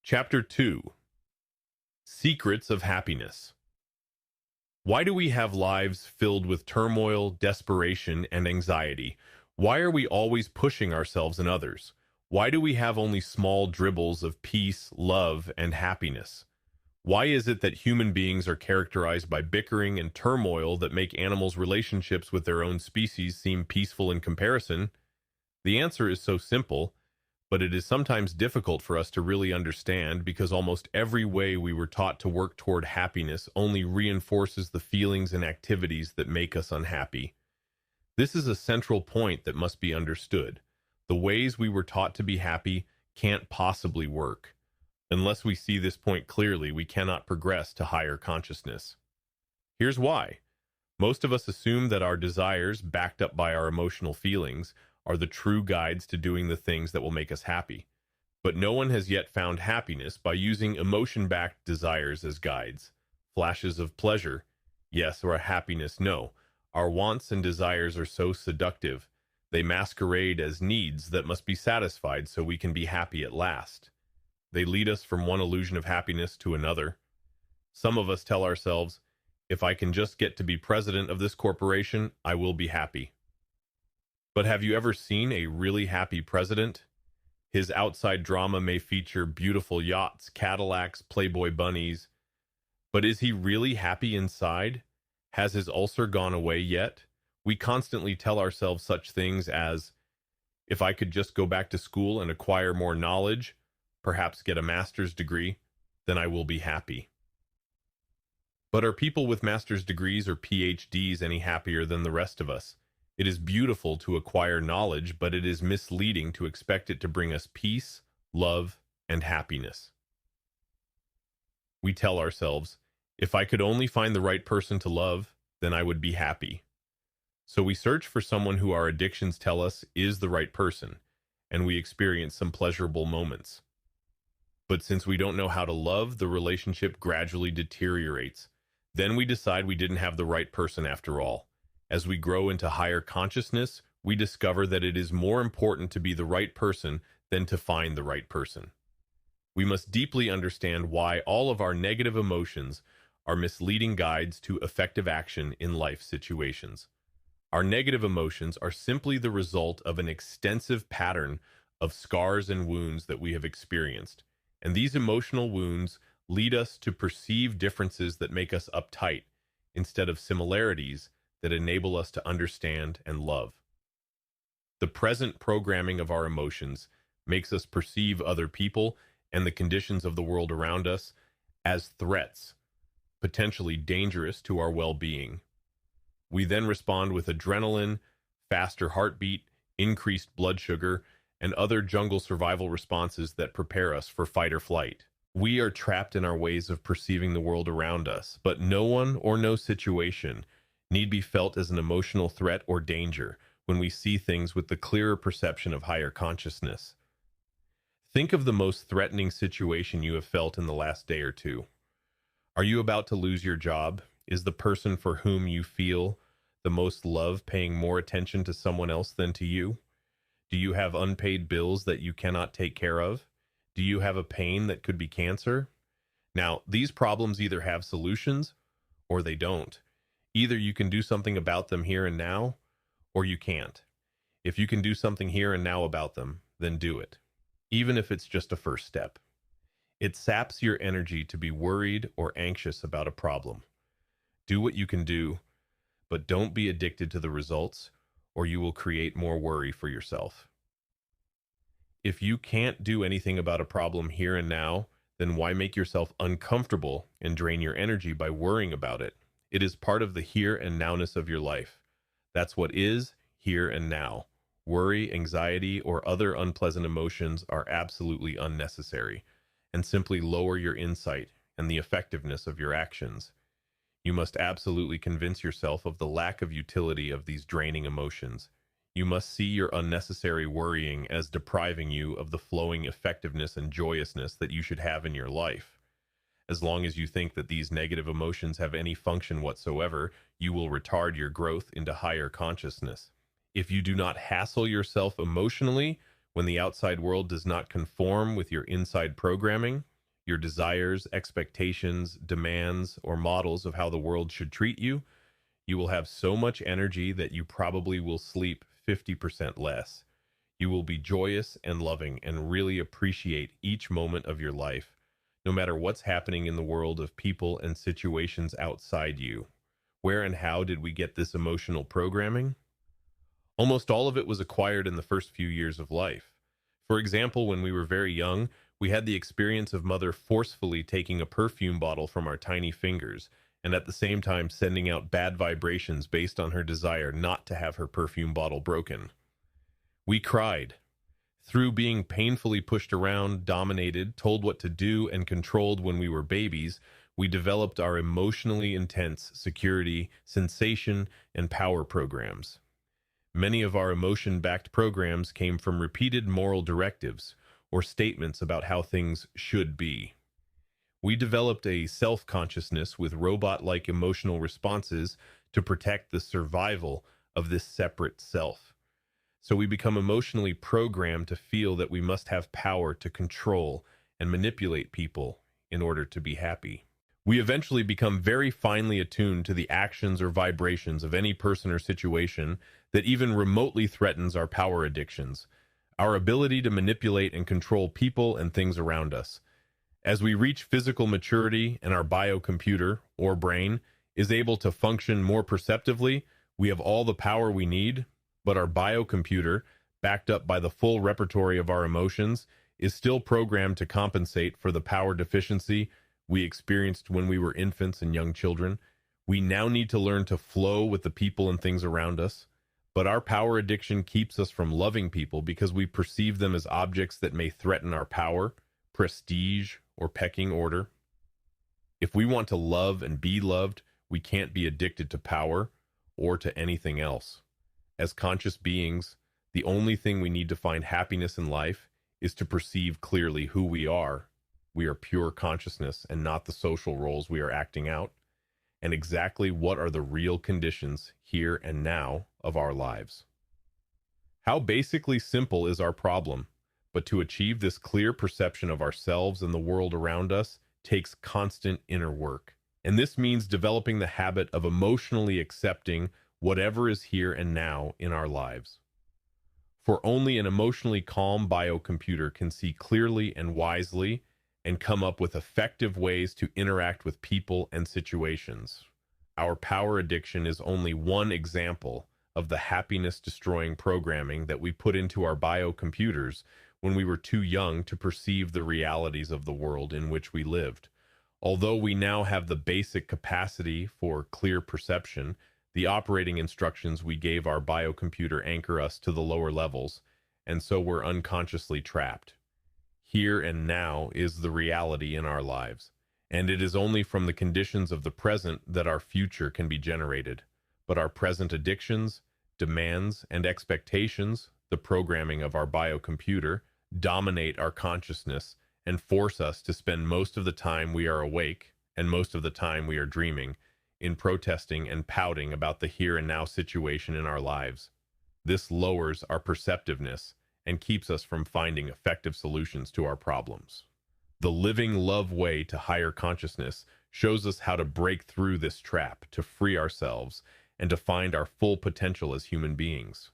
Chapter 2: Secrets of Happiness. Why do we have lives filled with turmoil, desperation, and anxiety? Why are we always pushing ourselves and others? Why do we have only small dribbles of peace, love, and happiness? Why is it that human beings are characterized by bickering and turmoil that make animals' relationships with their own species seem peaceful in comparison? The answer is so simple, but it is sometimes difficult for us to really understand because almost every way we were taught to work toward happiness only reinforces the feelings and activities that make us unhappy. This is a central point that must be understood. The ways we were taught to be happy can't possibly work. Unless we see this point clearly, we cannot progress to higher consciousness. Here's why. Most of us assume that our desires, backed up by our emotional feelings, are the true guides to doing the things that will make us happy. But no one has yet found happiness by using emotion-backed desires as guides. Flashes of pleasure, yes, or a happiness, no. Our wants and desires are so seductive. They masquerade as needs that must be satisfied so we can be happy at last. They lead us from one illusion of happiness to another. Some of us tell ourselves, if I can just get to be president of this corporation, I will be happy. But have you ever seen a really happy president? His outside drama may feature beautiful yachts, Cadillacs, Playboy bunnies. But is he really happy inside? Has his ulcer gone away yet? We constantly tell ourselves such things as, if I could just go back to school and acquire more knowledge, perhaps get a master's degree, then I will be happy. But are people with master's degrees or PhDs any happier than the rest of us? It is beautiful to acquire knowledge, but it is misleading to expect it to bring us peace, love, and happiness. We tell ourselves, if I could only find the right person to love, then I would be happy. So we search for someone who our addictions tell us is the right person, and we experience some pleasurable moments. But since we don't know how to love, the relationship gradually deteriorates. Then we decide we didn't have the right person after all. As we grow into higher consciousness, we discover that it is more important to be the right person than to find the right person. We must deeply understand why all of our negative emotions are misleading guides to effective action in life situations. Our negative emotions are simply the result of an extensive pattern of scars and wounds that we have experienced, and these emotional wounds lead us to perceive differences that make us uptight instead of similarities that enable us to understand and love. The present programming of our emotions makes us perceive other people and the conditions of the world around us as threats, potentially dangerous to our well-being. We then respond with adrenaline, faster heartbeat, increased blood sugar, and other jungle survival responses that prepare us for fight or flight. We are trapped in our ways of perceiving the world around us, but no one or no situation need be felt as an emotional threat or danger when we see things with the clearer perception of higher consciousness. Think of the most threatening situation you have felt in the last day or two. Are you about to lose your job? Is the person for whom you feel the most love paying more attention to someone else than to you? Do you have unpaid bills that you cannot take care of? Do you have a pain that could be cancer? Now, these problems either have solutions or they don't. Either you can do something about them here and now, or you can't. If you can do something here and now about them, then do it, even if it's just a first step. It saps your energy to be worried or anxious about a problem. Do what you can do, but don't be addicted to the results, or you will create more worry for yourself. If you can't do anything about a problem here and now, then why make yourself uncomfortable and drain your energy by worrying about it? It is part of the here and nowness of your life. That's what is here and now. Worry, anxiety, or other unpleasant emotions are absolutely unnecessary and simply lower your insight and the effectiveness of your actions. You must absolutely convince yourself of the lack of utility of these draining emotions. You must see your unnecessary worrying as depriving you of the flowing effectiveness and joyousness that you should have in your life. As long as you think that these negative emotions have any function whatsoever, you will retard your growth into higher consciousness. If you do not hassle yourself emotionally when the outside world does not conform with your inside programming, your desires, expectations, demands, or models of how the world should treat you, you will have so much energy that you probably will sleep 50% less. You will be joyous and loving and really appreciate each moment of your life, no matter what's happening in the world of people and situations outside you. Where and how did we get this emotional programming? Almost all of it was acquired in the first few years of life. For example, when we were very young, we had the experience of mother forcefully taking a perfume bottle from our tiny fingers and at the same time sending out bad vibrations based on her desire not to have her perfume bottle broken. We cried. Through being painfully pushed around, dominated, told what to do, and controlled when we were babies, we developed our emotionally intense security, sensation, and power programs. Many of our emotion-backed programs came from repeated moral directives or statements about how things should be. We developed a self-consciousness with robot-like emotional responses to protect the survival of this separate self. So we become emotionally programmed to feel that we must have power to control and manipulate people in order to be happy. We eventually become very finely attuned to the actions or vibrations of any person or situation that even remotely threatens our power addictions, our ability to manipulate and control people and things around us. As we reach physical maturity and our biocomputer, or brain, is able to function more perceptively, we have all the power we need, but our biocomputer, backed up by the full repertory of our emotions, is still programmed to compensate for the power deficiency we experienced when we were infants and young children. We now need to learn to flow with the people and things around us, but our power addiction keeps us from loving people because we perceive them as objects that may threaten our power, prestige, or pecking order. If we want to love and be loved, we can't be addicted to power or to anything else. As conscious beings, the only thing we need to find happiness in life is to perceive clearly who we are. We are pure consciousness and not the social roles we are acting out, and exactly what are the real conditions here and now of our lives. How basically simple is our problem, but to achieve this clear perception of ourselves and the world around us takes constant inner work. And this means developing the habit of emotionally accepting whatever is here and now in our lives. For only an emotionally calm biocomputer can see clearly and wisely and come up with effective ways to interact with people and situations. Our power addiction is only one example of the happiness-destroying programming that we put into our biocomputers when we were too young to perceive the realities of the world in which we lived. Although we now have the basic capacity for clear perception, the operating instructions we gave our biocomputer anchor us to the lower levels, and so we're unconsciously trapped. Here and now is the reality in our lives, and it is only from the conditions of the present that our future can be generated. But our present addictions, demands, and expectations, the programming of our biocomputer, dominate our consciousness and force us to spend most of the time we are awake and most of the time we are dreaming in protesting and pouting about the here and now situation in our lives. This lowers our perceptiveness and keeps us from finding effective solutions to our problems. The living love way to higher consciousness shows us how to break through this trap, to free ourselves, and to find our full potential as human beings.